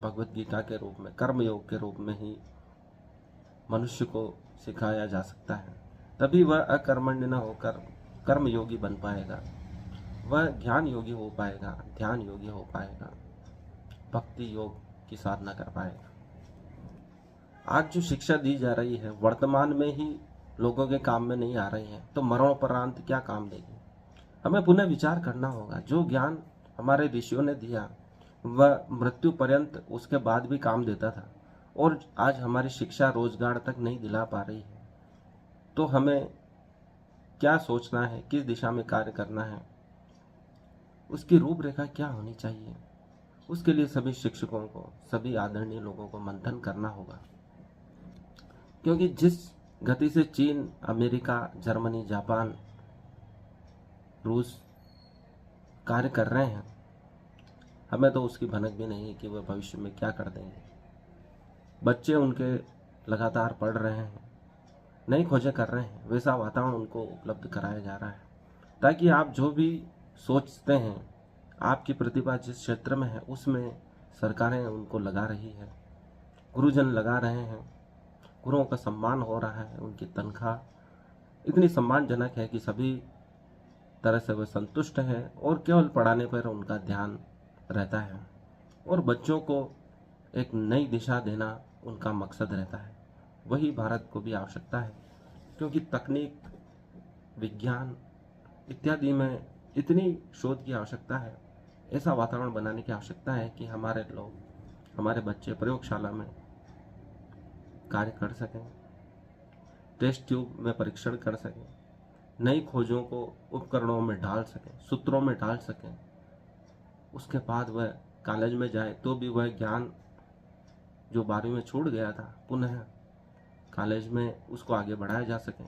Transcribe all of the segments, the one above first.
भगवत गीता के रूप में, कर्म योग के रूप में ही मनुष्य को सिखाया जा सकता है। तभी वह अकर्मण्य न होकर कर्म योगी बन पाएगा, वह ज्ञान योगी हो पाएगा, ध्यान योगी हो पाएगा, भक्ति योग की साधना कर पाएगा। आज जो शिक्षा दी जा रही है वर्तमान में ही लोगों के काम में नहीं आ रही है, तो मरणोपरांत क्या काम देगी? हमें पुनः विचार करना होगा। जो ज्ञान हमारे ऋषियों ने दिया वह मृत्यु पर्यंत उसके बाद भी काम देता था, और आज हमारी शिक्षा रोजगार तक नहीं दिला पा रही है। तो हमें क्या सोचना है, किस दिशा में कार्य करना है, उसकी रूपरेखा क्या होनी चाहिए, उसके लिए सभी शिक्षकों को, सभी आदरणीय लोगों को मंथन करना होगा। क्योंकि जिस गति से चीन, अमेरिका, जर्मनी, जापान, रूस कार्य कर रहे हैं, हमें तो उसकी भनक भी नहीं है कि वह भविष्य में क्या कर देंगे। बच्चे उनके लगातार पढ़ रहे हैं, नई खोजें कर रहे हैं, वैसा वातावरण उनको उपलब्ध कराया जा रहा है ताकि आप जो भी सोचते हैं, आपकी प्रतिभा जिस क्षेत्र में है उसमें सरकारें उनको लगा रही है, गुरुजन लगा रहे हैं, गुरुओं का सम्मान हो रहा है, उनकी तनख्वाह इतनी सम्मानजनक है कि सभी तरह से वे संतुष्ट हैं और केवल पढ़ाने पर उनका ध्यान रहता है, और बच्चों को एक नई दिशा देना उनका मकसद रहता है। वही भारत को भी आवश्यकता है, क्योंकि तकनीक, विज्ञान इत्यादि में इतनी शोध की आवश्यकता है। ऐसा वातावरण बनाने की आवश्यकता है कि हमारे लोग, हमारे बच्चे प्रयोगशाला में कार्य कर सकें, टेस्ट ट्यूब में परीक्षण कर सकें, नई खोजों को उपकरणों में डाल सकें, सूत्रों में डाल सकें। उसके बाद वह कॉलेज में जाए तो भी वह ज्ञान जो 12वीं में छूट गया था पुनः कॉलेज में उसको आगे बढ़ाया जा सके।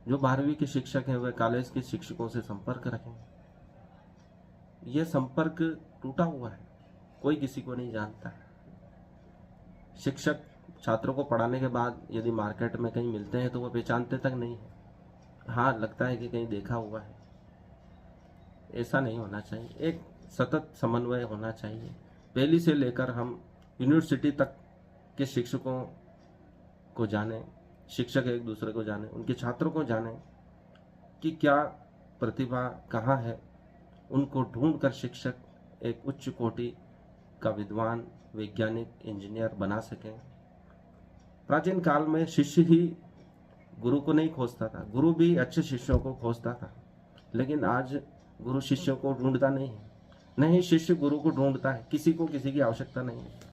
जो 12वीं के शिक्षक हैं वह कॉलेज के शिक्षकों से संपर्क रखें। यह संपर्क टूटा हुआ है, कोई किसी को नहीं जानता है। शिक्षक छात्रों को पढ़ाने के बाद यदि मार्केट में कहीं मिलते हैं तो वह पहचानते तक नहीं है। हाँ, लगता है कि कहीं देखा हुआ है। ऐसा नहीं होना चाहिए। एक सतत समन्वय होना चाहिए। पहली से लेकर हम यूनिवर्सिटी तक के शिक्षकों को जाने, शिक्षक एक दूसरे को जाने, उनके छात्रों को जाने कि क्या प्रतिभा कहाँ है। उनको ढूंढकर शिक्षक एक उच्च कोटि का विद्वान, वैज्ञानिक, इंजीनियर बना सकें। प्राचीन काल में शिष्य ही गुरु को नहीं खोजता था, गुरु भी अच्छे शिष्यों को खोजता था। लेकिन आज गुरु शिष्यों को ढूंढता नहीं है, नहीं शिष्य गुरु को ढूंढता है। किसी को किसी की आवश्यकता नहीं है।